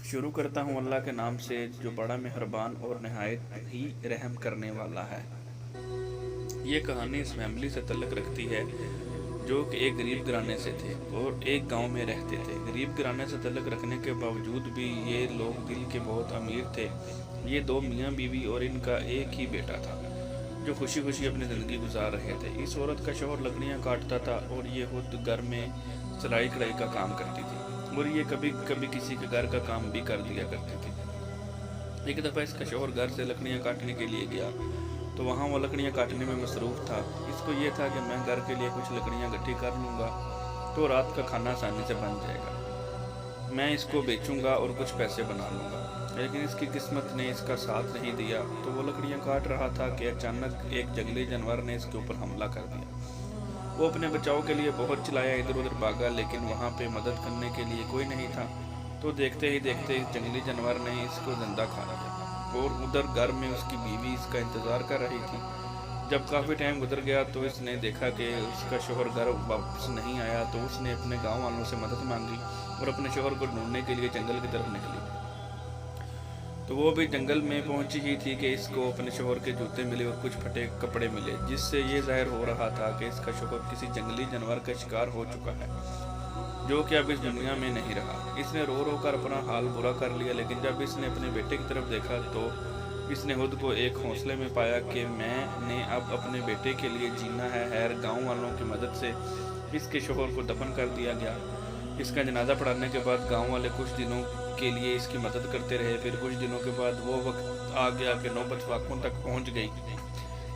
شروع کرتا ہوں اللہ کے نام سے جو بڑا مہربان اور نہایت ہی رحم کرنے والا ہے۔ یہ کہانی اس فیملی سے تعلق رکھتی ہے جو کہ ایک غریب گھرانے سے تھے اور ایک گاؤں میں رہتے تھے۔ غریب گھرانے سے تعلق رکھنے کے باوجود بھی یہ لوگ دل کے بہت امیر تھے۔ یہ دو میاں بیوی اور ان کا ایک ہی بیٹا تھا جو خوشی خوشی اپنی زندگی گزار رہے تھے۔ اس عورت کا شوہر لکڑیاں کاٹتا تھا اور یہ خود گھر میں سلائی کڑھائی کا کام کرتی تھی اور یہ کبھی کبھی کسی کے گھر کا کام بھی کر دیا کرتی تھی۔ ایک دفعہ اس کا شوہر گھر سے لکڑیاں کاٹنے کے لیے گیا تو وہاں وہ لکڑیاں کاٹنے میں مصروف تھا۔ اس کو یہ تھا کہ میں گھر کے لیے کچھ لکڑیاں اکٹھی کر لوں گا تو رات کا کھانا آسانی سے بن جائے گا، میں اس کو بیچوں گا اور کچھ پیسے بنا لوں گا۔ لیکن اس کی قسمت نے اس کا ساتھ نہیں دیا۔ تو وہ لکڑیاں کاٹ رہا تھا کہ اچانک ایک جنگلی جانور نے اس کے اوپر حملہ کر دیا۔ وہ اپنے بچاؤ کے لیے بہت چلایا، ادھر ادھر بھاگا، لیکن وہاں پہ مدد کرنے کے لیے کوئی نہیں تھا۔ تو دیکھتے ہی دیکھتے اس جنگلی جانور نے اس کو زندہ کھا لیا اور ادھر گھر میں اس کی بیوی اس کا انتظار کر رہی تھی۔ جب کافی ٹائم گزر گیا تو اس نے دیکھا کہ اس کا شوہر گھر واپس نہیں آیا، تو اس نے اپنے گاؤں والوں سے مدد مانگی اور اپنے شوہر کو ڈھونڈنے کے لیے جنگل کی طرف نکلی۔ تو وہ بھی جنگل میں پہنچی ہی تھی کہ اس کو اپنے شوہر کے جوتے ملے اور کچھ پھٹے کپڑے ملے، جس سے یہ ظاہر ہو رہا تھا کہ اس کا شوہر کسی جنگلی جانور کا شکار ہو چکا ہے جو کہ اب اس دنیا میں نہیں رہا۔ اس نے رو رو کر اپنا حال برا کر لیا، لیکن جب اس نے اپنے بیٹے کی طرف دیکھا تو اس نے خود کو ایک حوصلے میں پایا کہ میں نے اب اپنے بیٹے کے لیے جینا ہے۔ خیر گاؤں والوں کی مدد سے اس کے شوہر کو دفن کر دیا گیا۔ اس کا جنازہ پڑھانے کے بعد گاؤں والے کچھ دنوں کے لیے اس کی مدد کرتے رہے۔ پھر کچھ دنوں کے بعد وہ وقت آ گیا کہ نوبت واقعوں تک پہنچ گئی۔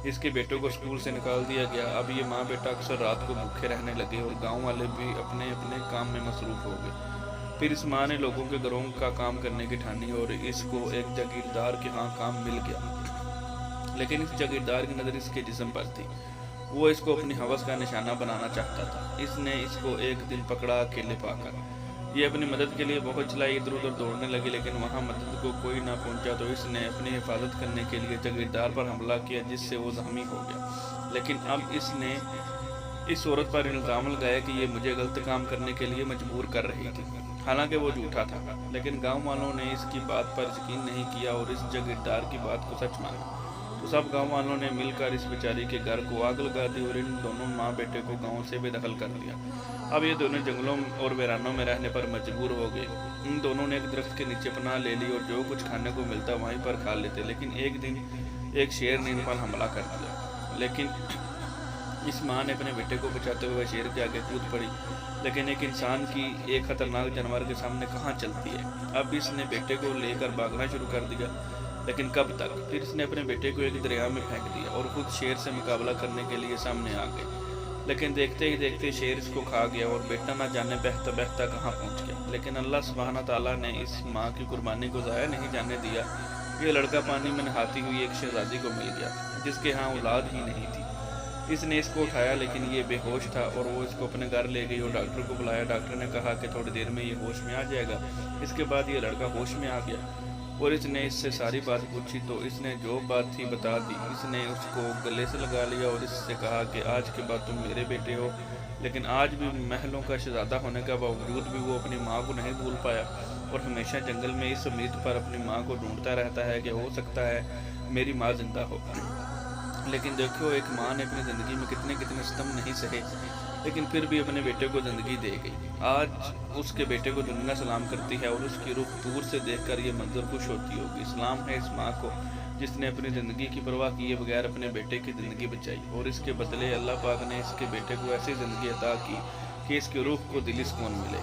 اس کے بیٹوں کو اسکول سے نکال دیا گیا۔ اب یہ ماں بیٹا اکثر رات کو بھوکے رہنے لگے اور گاؤں والے بھی اپنے اپنے کام میں مصروف ہو گئے۔ پھر اس ماں نے لوگوں کے گھروں کا کام کرنے کی ٹھانی اور اس کو ایک جاگیردار کے ہاں کام مل گیا، لیکن اس جاگیردار کی نظر اس کے جسم پر تھی۔ وہ اس کو اپنی ہوس کا نشانہ بنانا چاہتا تھا۔ اس نے اس کو ایک دن پکڑا اکیلے پا کر۔ یہ اپنی مدد کے لیے بہت چلائی، ادھر ادھر دوڑنے لگی، لیکن وہاں مدد کو کوئی نہ پہنچا۔ تو اس نے اپنی حفاظت کرنے کے لیے جاگیردار پر حملہ کیا، جس سے وہ زخمی ہو گیا۔ لیکن اب اس نے اس عورت پر الزام لگایا کہ یہ مجھے غلط کام کرنے کے لیے مجبور کر رہی تھی، حالانکہ وہ جھوٹا تھا۔ لیکن گاؤں والوں نے اس کی بات پر یقین نہیں کیا اور اس جاگیردار کی بات کو سچ مانا۔ تو سب گاؤں والوں نے مل کر اس بیچاری کے گھر کو آگ لگا دی اور ان دونوں ماں بیٹے کو گاؤں سے بے دخل کر دیا۔ اب یہ دونوں جنگلوں اور ویرانوں میں رہنے پر مجبور ہو گئے۔ ان دونوں نے ایک درخت کے نیچے پناہ لے لی اور جو کچھ کھانے کو ملتا وہیں پر کھا لیتے۔ لیکن ایک دن ایک شیر نے ان پر حملہ کر دیا، لیکن اس ماں نے اپنے بیٹے کو بچاتے ہوئے شیر کے آگے کود پڑی۔ لیکن ایک انسان کی ایک خطرناک جانور کے سامنے کہاں چلتی ہے۔ اب اس نے بیٹے کو لے کر بھاگنا شروع کر دیا، لیکن کب تک؟ پھر اس نے اپنے بیٹے کو ایک دریا میں پھینک دیا اور خود شیر سے مقابلہ کرنے کے لیے سامنے آ گئے۔ لیکن دیکھتے ہی دیکھتے شیر اس کو کھا گیا اور بیٹا نہ جانے بہتا بہتا کہاں پہنچ گیا۔ لیکن اللہ سبحانہ تعالیٰ نے اس ماں کی قربانی کو ضائع نہیں جانے دیا۔ یہ لڑکا پانی میں نہاتی ہوئی ایک شہزادی کو مل گیا جس کے ہاں اولاد ہی نہیں تھی۔ اس نے اس کو اٹھایا، لیکن یہ بے ہوش تھا اور وہ اس کو اپنے گھر لے گئی اور ڈاکٹر کو بلایا۔ ڈاکٹر نے کہا کہ تھوڑی دیر میں یہ ہوش میں آ جائے گا۔ اس کے بعد یہ لڑکا ہوش میں آ گیا اور اس نے اس سے ساری بات پوچھی تو اس نے جو بات تھی بتا دی۔ اس نے اس کو گلے سے لگا لیا اور اس سے کہا کہ آج کے بعد تم میرے بیٹے ہو۔ لیکن آج بھی محلوں کا شہزادہ ہونے کا باوجود بھی وہ اپنی ماں کو نہیں بھول پایا اور ہمیشہ جنگل میں اس امید پر اپنی ماں کو ڈھونڈتا رہتا ہے کہ ہو سکتا ہے میری ماں زندہ ہو۔ لیکن دیکھو ایک ماں نے اپنی زندگی میں کتنے ستم نہیں سہے، لیکن پھر بھی اپنے بیٹے کو زندگی دے گئی۔ آج اس کے بیٹے کو دنیا سلام کرتی ہے اور اس کی رخ دور سے دیکھ کر یہ منظر خوش ہوتی ہوگی۔ سلام ہے اس ماں کو جس نے اپنی زندگی کی پرواہ کیے بغیر اپنے بیٹے کی زندگی بچائی اور اس کے بدلے اللہ پاک نے اس کے بیٹے کو ایسی زندگی عطا کی کہ اس کی روح کو دلی سکون ملے۔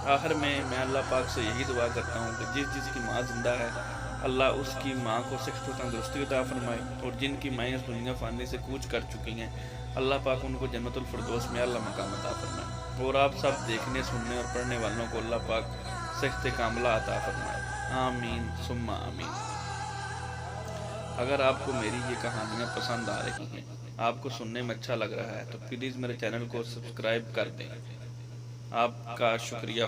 آخر میں اللہ پاک سے یہی دعا کرتا ہوں کہ جس کی ماں زندہ ہے اللہ اس کی ماں کو صحت و تندرستی عطا فرمائے، اور جن کی مائیں اس دنیا فانی سے کوچ کر چکی ہیں اللہ پاک ان کو جنت الفردوس میں اعلیٰ مقام عطا فرمائے، اور آپ سب دیکھنے سننے اور پڑھنے والوں کو اللہ پاک صحت کاملہ عطا فرمائے۔ آمین ثم آمین۔ اگر آپ کو میری یہ کہانیاں پسند آ رہی ہیں، آپ کو سننے میں اچھا لگ رہا ہے تو پلیز میرے چینل کو سبسکرائب کر دیں۔ آپ کا شکریہ۔